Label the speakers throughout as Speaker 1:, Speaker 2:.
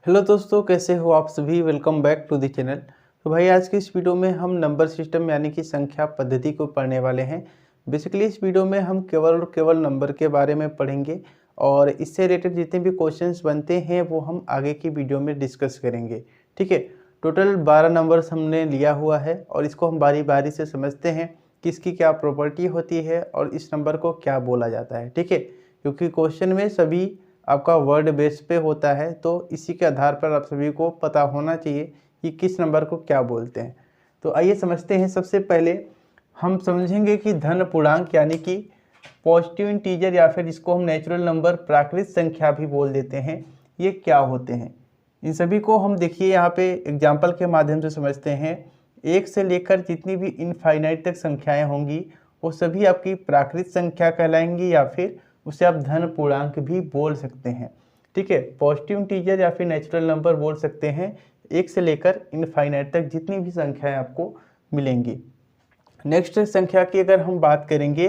Speaker 1: Hello दोस्तों, कैसे हो आप सभी। Welcome back to the channel. तो भाई आज की इस वीडियो में हम नंबर सिस्टम यानी कि संख्या पद्धति को पढ़ने वाले हैं। बेसिकली इस वीडियो में हम केवल और केवल नंबर के बारे में पढ़ेंगे और इससे रिलेटेड जितने भी क्वेश्चंस बनते हैं वो हम आगे की वीडियो में डिस्कस करेंगे। ठीक है। टोटल 12 नंबर्स हमने लिया हुआ है और इसको हम बारी बारी से समझते हैं कि इसकी क्या प्रॉपर्टी होती है और इस नंबर को क्या बोला जाता है। ठीक है, क्योंकि क्वेश्चन में सभी आपका वर्ड बेस पे होता है, तो इसी के आधार पर आप सभी को पता होना चाहिए कि किस नंबर को क्या बोलते हैं। तो आइए समझते हैं। सबसे पहले हम समझेंगे कि धन पूर्णांक यानी कि पॉजिटिव इंटीजर या फिर इसको हम नेचुरल नंबर प्राकृत संख्या भी बोल देते हैं, ये क्या होते हैं। इन सभी को हम देखिए यहाँ पे एग्जाम्पल के माध्यम से समझते हैं। एक से लेकर जितनी भी इनफाइनाइट तक संख्याएं होंगी वो सभी आपकी प्राकृत संख्या कहलाएंगी या फिर उसे आप धन पूर्णांक भी बोल सकते हैं। ठीक है, पॉजिटिव इंटीजर या फिर नेचुरल नंबर बोल सकते हैं एक से लेकर इनफाइनाइट तक जितनी भी संख्याएं आपको मिलेंगी। नेक्स्ट संख्या की अगर हम बात करेंगे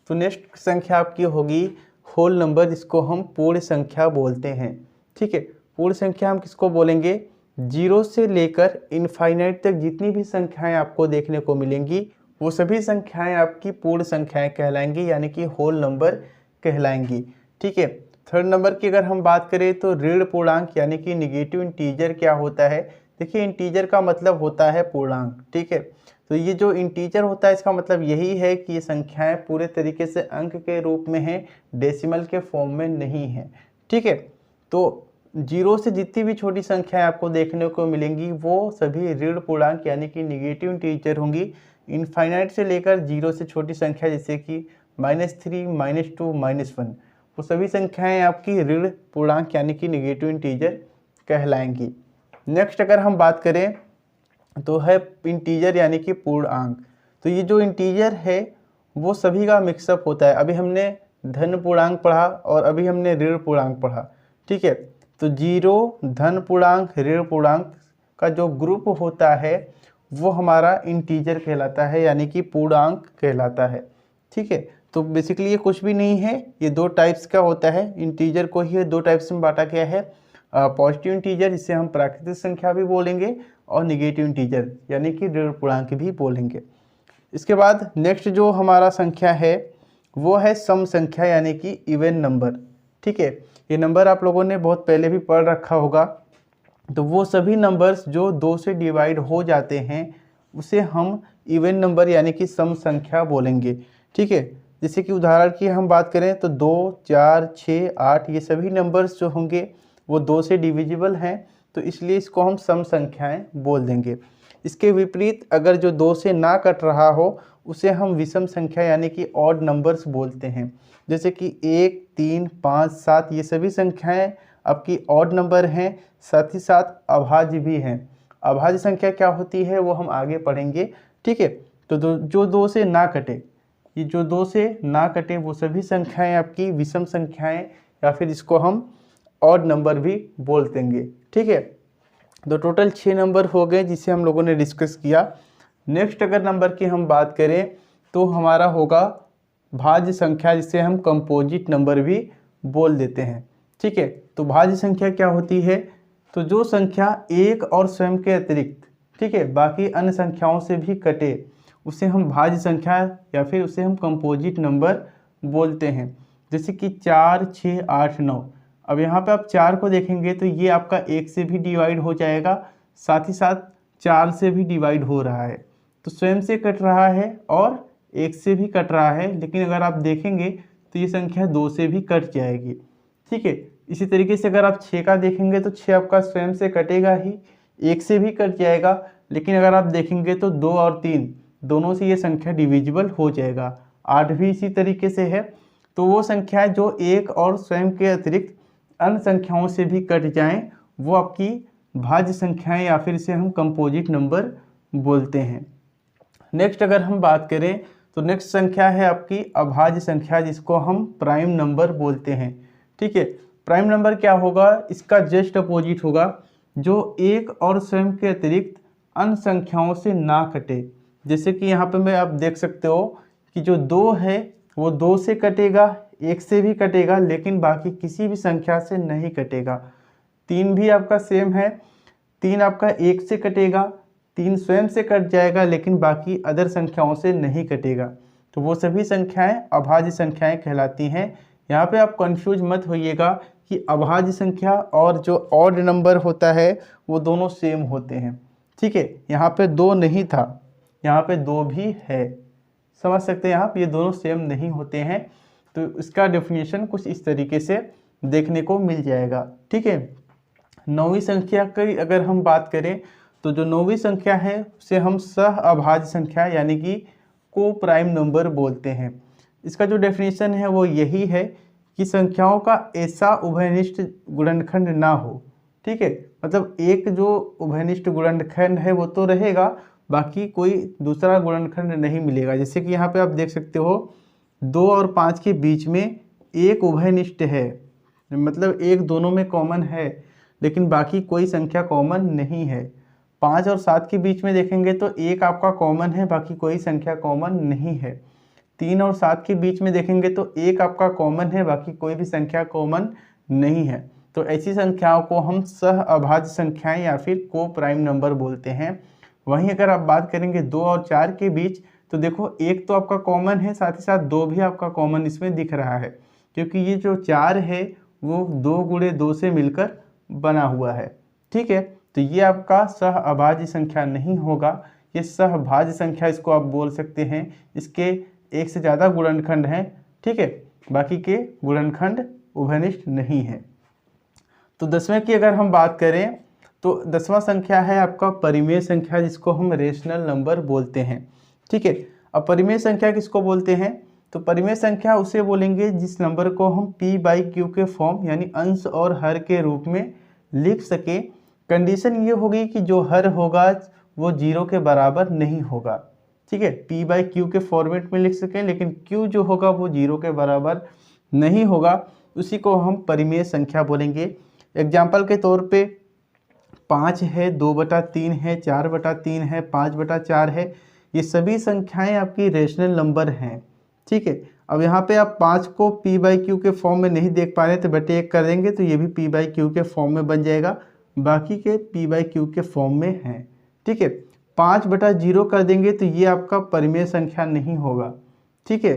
Speaker 1: तो नेक्स्ट संख्या आपकी होगी होल नंबर, जिसको हम पूर्ण संख्या बोलते हैं। ठीक है, पूर्ण संख्या हम किसको बोलेंगे? जीरो से लेकर इनफाइनाइट तक जितनी भी संख्याएं आपको देखने को मिलेंगी वो सभी संख्याएं आपकी पूर्ण संख्याएं कहलाएंगी यानी कि होल नंबर कहलाएंगी। ठीक है। थर्ड नंबर की अगर हम बात करें तो ऋण पूर्णांक यानी कि निगेटिव इंटीजर क्या होता है? देखिए, इंटीजर का मतलब होता है पूर्णांक। ठीक है, तो ये जो इंटीजर होता है इसका मतलब यही है कि ये संख्याएं पूरे तरीके से अंक के रूप में हैं, डेसिमल के फॉर्म में नहीं है। ठीक है, तो जीरो से जितनी भी छोटी संख्याएं आपको देखने को मिलेंगी वो सभी ऋण पूर्णांक यानी कि निगेटिव इंटीजर होंगी। इनफाइनाइट से लेकर जीरो से छोटी संख्या जैसे कि -3, -2, -1 वो सभी संख्याएं आपकी ऋण पूर्णांक यानी कि निगेटिव इंटीजर कहलाएंगी। नेक्स्ट अगर हम बात करें तो है इंटीजर यानी कि पूर्णांक। तो ये जो इंटीजर है वो सभी का मिक्सअप होता है। अभी हमने धन पूर्णांक पढ़ा और अभी हमने ऋण पूर्णांक पढ़ा। ठीक है, तो जीरो, धन पूर्णांक, ऋण पूर्णांक का जो ग्रुप होता है वो हमारा इंटीजर कहलाता है यानी कि पूर्णांक कहलाता है। ठीक है, तो बेसिकली ये कुछ भी नहीं है, ये दो टाइप्स का होता है। इंटीजर को ही दो टाइप्स में बांटा गया है, पॉजिटिव इंटीजर जिसे हम प्राकृतिक संख्या भी बोलेंगे और निगेटिव इंटीजर यानी कि ऋण पूर्णांक भी बोलेंगे। इसके बाद नेक्स्ट जो हमारा संख्या है वो है सम संख्या यानी कि इवन नंबर। ठीक है, ये नंबर आप लोगों ने बहुत पहले भी पढ़ रखा होगा। तो वो सभी नंबर्स जो 2 से डिवाइड हो जाते हैं उसे हम इवन नंबर यानी कि सम संख्या बोलेंगे। ठीक है, जैसे कि उदाहरण की हम बात करें तो 2, 4, 6, 8 ये सभी नंबर्स जो होंगे वो 2 से डिविजिबल हैं, तो इसलिए इसको हम सम संख्याएं बोल देंगे। इसके विपरीत अगर जो 2 से ना कट रहा हो उसे हम विषम संख्या यानी कि ऑड नंबर्स बोलते हैं। जैसे कि 1, 3, 5, 7 ये सभी संख्याएं आपकी ऑड नंबर हैं, साथ ही साथ अभाज्य भी हैं। अभाज्य संख्या क्या होती है वो हम आगे पढ़ेंगे। ठीक है, तो जो 2 से ना कटे, ये जो 2 से ना कटे वो सभी संख्याएं आपकी विषम संख्याएं या फिर इसको हम ऑड नंबर भी बोल देंगे। ठीक है, तो टोटल 6 नंबर हो गए जिसे हम लोगों ने डिस्कस किया। नेक्स्ट अगर नंबर की हम बात करें तो हमारा होगा भाज्य संख्या जिसे हम कंपोजिट नंबर भी बोल देते हैं। ठीक है, तो भाज्य संख्या क्या होती है? तो जो संख्या एक और स्वयं के अतिरिक्त, ठीक है, बाकी अन्य संख्याओं से भी कटे उसे हम भाज्य संख्या या फिर उसे हम कंपोजिट नंबर बोलते हैं। जैसे कि 4, 6, 8, 9। अब यहाँ पे आप 4 को देखेंगे तो ये आपका 1 से भी डिवाइड हो जाएगा, साथ ही साथ 4 से भी डिवाइड हो रहा है, तो स्वयं से कट रहा है और 1 से भी कट रहा है। लेकिन अगर आप देखेंगे तो ये संख्या 2 से भी कट जाएगी। ठीक है, इसी तरीके से अगर आप 6 का देखेंगे तो 6 आपका स्वयं से कटेगा ही, 1 से भी कट जाएगा। लेकिन अगर आप देखेंगे तो 2 और 3 दोनों से ये संख्या डिविजिबल हो जाएगा। 8 भी इसी तरीके से है। तो वो संख्या जो एक और स्वयं के अतिरिक्त अन्य संख्याओं से भी कट जाएं वो आपकी भाज्य संख्याएं या फिर इसे हम कंपोजिट नंबर बोलते हैं। नेक्स्ट अगर हम बात करें तो नेक्स्ट संख्या है आपकी अभाज्य संख्या जिसको हम प्राइम नंबर बोलते हैं। ठीक है, प्राइम नंबर क्या होगा? इसका जस्ट अपोजिट होगा, जो एक और स्वयं के अतिरिक्त अन्य संख्याओं से ना कटे। जैसे कि यहाँ पे मैं आप देख सकते हो कि जो 2 है वो 2 से कटेगा, 1 से भी कटेगा, लेकिन बाकी किसी भी संख्या से नहीं कटेगा। 3 भी आपका सेम है, 3 आपका 1 से कटेगा, 3 स्वयं से कट जाएगा, लेकिन बाकी अदर संख्याओं से नहीं कटेगा। तो वो सभी संख्याएं अभाज्य संख्याएं कहलाती हैं। यहाँ पे आप कंफ्यूज मत होइएगा कि अभाज्य संख्या और जो ऑड नंबर होता है वो दोनों सेम होते हैं। ठीक है, यहाँ पे 2 नहीं था, यहाँ पे 2 भी है, समझ सकते हैं आप, ये दोनों सेम नहीं होते हैं। तो इसका डेफिनेशन कुछ इस तरीके से देखने को मिल जाएगा। ठीक है, 9वीं संख्या की अगर हम बात करें तो जो 9वीं संख्या है उसे हम सह अभाज्य संख्या यानी कि को प्राइम नंबर बोलते हैं। इसका जो डेफिनेशन है वो यही है कि संख्याओं का ऐसा उभयनिष्ठ गुणनखंड ना हो। ठीक है, मतलब एक जो उभयनिष्ठ गुणनखंड है वो तो रहेगा, बाकी कोई दूसरा गुणनखंड नहीं मिलेगा। जैसे कि यहाँ पे आप देख सकते हो 2 और 5 के बीच में एक उभयनिष्ठ है, मतलब एक दोनों में कॉमन है, लेकिन बाकी कोई संख्या कॉमन नहीं है। 5 और 7 के बीच में देखेंगे तो एक आपका कॉमन है, बाकी कोई संख्या कॉमन नहीं है। 3 और 7 के बीच में देखेंगे तो एक आपका कॉमन है, बाकी कोई भी संख्या कॉमन नहीं है। तो ऐसी संख्याओं को हम सह अभाज्य संख्याएं या फिर को प्राइम नंबर बोलते हैं। वहीं अगर आप बात करेंगे 2 और 4 के बीच, तो देखो एक तो आपका कॉमन है, साथ ही साथ 2 भी आपका कॉमन इसमें दिख रहा है, क्योंकि ये जो 4 है वो 2 गुणे 2 से मिलकर बना हुआ है। ठीक है, तो ये आपका सह अभाज्य संख्या नहीं होगा, ये सहभाज्य संख्या इसको आप बोल सकते हैं। इसके एक से ज़्यादा गुणनखंड हैं। ठीक है, बाकी के गुणनखंड उभयनिष्ठ नहीं है। तो 10वें की अगर हम बात करें तो 10वां संख्या है आपका परिमेय संख्या, जिसको हम रेशनल नंबर बोलते हैं। ठीक है, अब परिमेय संख्या किसको बोलते हैं? तो परिमेय संख्या उसे बोलेंगे जिस नंबर को हम p/q के फॉर्म यानी अंश और हर के रूप में लिख सके। कंडीशन ये होगी कि जो हर होगा वो 0 के बराबर नहीं होगा। ठीक है, p/q के फॉर्मेट में लिख सकें, लेकिन q जो होगा वो 0 के बराबर नहीं होगा, उसी को हम परिमेय संख्या बोलेंगे। एग्जाम्पल के तौर पे 5 है, 2/3 है, 4/3 है, 5/4 है, ये सभी संख्याएं आपकी रेशनल नंबर हैं। ठीक है, अब यहाँ पे आप 5 को p/q के फॉर्म में नहीं देख पा रहे तो बटे 1 कर देंगे तो ये भी p/q के फॉर्म में बन जाएगा, बाकी के p/q के फॉर्म में हैं। ठीक है, 5/0 कर देंगे तो ये आपका परिमेय संख्या नहीं होगा। ठीक है,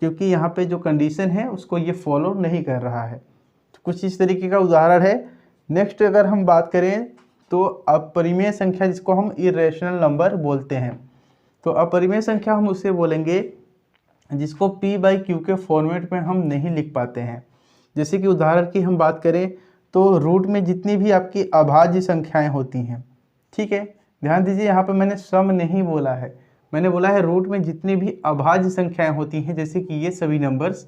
Speaker 1: क्योंकि यहाँ पे जो कंडीशन है उसको ये फॉलो नहीं कर रहा है। तो कुछ इस तरीके का उदाहरण है। नेक्स्ट अगर हम बात करें तो अपरिमेय संख्या, जिसको हम इरेशनल नंबर बोलते हैं। तो अपरिमेय संख्या हम उसे बोलेंगे जिसको p/q के फॉर्मेट में हम नहीं लिख पाते हैं। जैसे कि उदाहरण की हम बात करें तो रूट में जितनी भी आपकी अभाज्य संख्याएं होती हैं। ठीक है, ध्यान दीजिए, यहाँ पे मैंने सम नहीं बोला है, मैंने बोला है रूट में जितनी भी अभाज्य संख्याएं होती हैं, जैसे कि ये सभी नंबर्स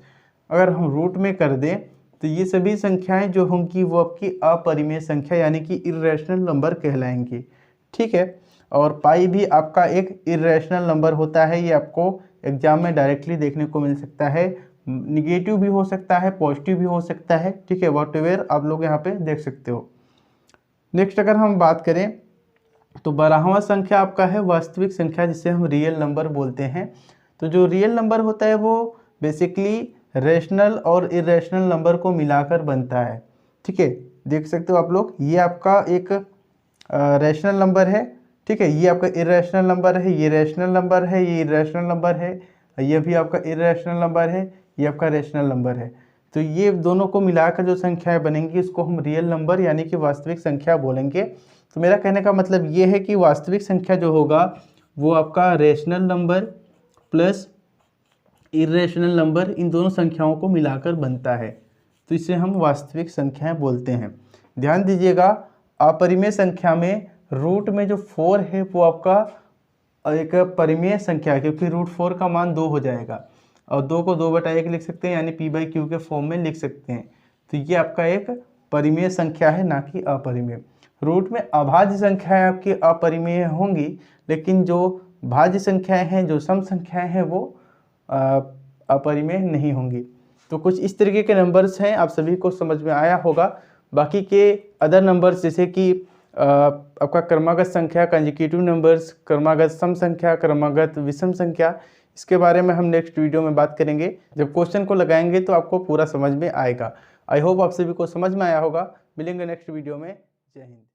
Speaker 1: अगर हम रूट में कर दें तो ये सभी संख्याएं जो होंगी वो आपकी अपरिमेय संख्या यानी कि इरेशनल नंबर कहलाएंगी। ठीक है, और पाई भी आपका एक इरेशनल नंबर होता है, ये आपको एग्जाम में डायरेक्टली देखने को मिल सकता है। निगेटिव भी हो सकता है, पॉजिटिव भी हो सकता है। ठीक है, व्हाटएवर आप लोग यहाँ पे देख सकते हो। नेक्स्ट अगर हम बात करें तो 12वां संख्या आपका है वास्तविक संख्या, जिसे हम रियल नंबर बोलते हैं। तो जो रियल नंबर होता है वो बेसिकली रेशनल और इरेशनल नंबर को मिलाकर बनता है। ठीक है, देख सकते हो आप लोग, ये आपका एक रेशनल नंबर है। ठीक है, ये आपका इरेशनल नंबर है, ये रेशनल नंबर है, ये इरेशनल नंबर है, ये भी आपका इरेशनल नंबर है, ये आपका रेशनल नंबर है। तो ये दोनों को मिलाकर जो संख्याएं बनेंगी उसको हम रियल नंबर यानी कि वास्तविक संख्या बोलेंगे। तो मेरा कहने का मतलब ये है कि वास्तविक संख्या जो होगा वो आपका rational number plus irrational number, इन दोनों संख्याओं को मिलाकर बनता है, तो इसे हम वास्तविक संख्याएं बोलते हैं। ध्यान दीजिएगा, अपरिमेय संख्या में रूट में जो 4 है वो आपका एक परिमेय संख्या है, क्योंकि रूट 4 का मान 2 हो जाएगा और 2 को 2/1 लिख सकते हैं, यानी p/q के फॉर्म में लिख सकते हैं। तो ये आपका एक परिमेय संख्या है, ना कि अपरिमेय। रूट में अभाज्य संख्याएं आपकी अपरिमेय होंगी, लेकिन जो भाज्य संख्याएं हैं, जो सम संख्याएं हैं, वो अपरिमेय नहीं होंगी। तो कुछ इस तरीके के नंबर्स हैं, आप सभी को समझ में आया होगा। बाकी के अदर नंबर्स जैसे कि आपका क्रमागत संख्या, कंजिक्यूटिव नंबर्स, क्रमागत सम संख्या, क्रमागत विषम संख्या, इसके बारे में हम नेक्स्ट वीडियो में बात करेंगे। जब क्वेश्चन को लगाएंगे तो आपको पूरा समझ में आएगा। आई होप आप सभी को समझ में आया होगा। मिलेंगे नेक्स्ट वीडियो में। जय हिंद।